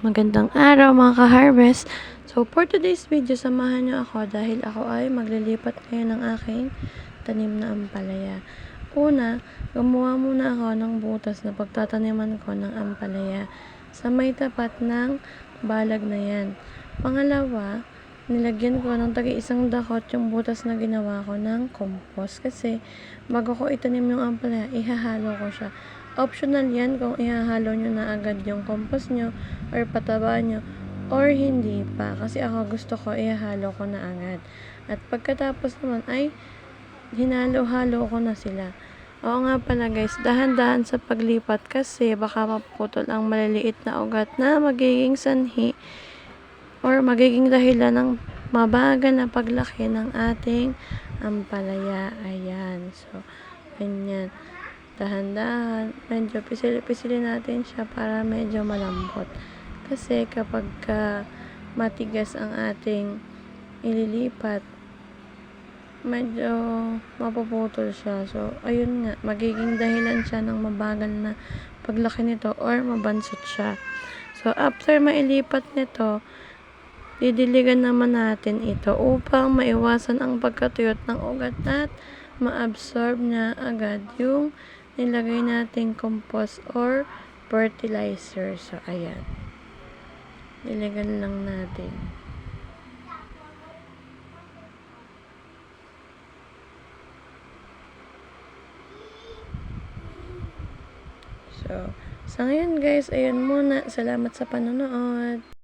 Magandang araw mga ka-harvest. So for today's video, samahan niyo ako dahil ako ay maglilipat ngayon ng aking tanim na ampalaya. Una, gumawa muna ako ng butas na pagtataniman ko ng ampalaya sa may tapat ng balag na yan. Pangalawa, nilagyan ko ng tagi-isang dakot yung butas na ginawa ko ng compost kasi bago ko itanim yung ampalaya, ihahalo ko siya. Optional yan kung ihahalo nyo na agad yung compost nyo or pataba nyo or hindi pa. Kasi ako gusto ko ihahalo ko na agad. At pagkatapos naman ay hinalo-halo ko na sila. Oo nga pala guys, dahan-dahan sa paglipat kasi baka maputol ang maliliit na ugat na magiging sanhi or magiging dahilan ng mabagal na paglaki ng ating ampalaya. Ayan. So, ganyan. Dahan-dahan, medyo pisil-pisilin natin siya para medyo malambot. Kasi kapag matigas ang ating ililipat, medyo mapuputol siya. So, ayun nga, magiging dahilan siya ng mabagal na paglaki nito or mabansot siya. So, after mailipat nito, didiligan naman natin ito upang maiwasan ang pagkatuyot ng ugat at ma-absorb niya agad yung nilagay nating compost or fertilizer. So, ayan. Diligan lang natin. So, sa ngayon guys, ayun muna. Salamat sa panonood.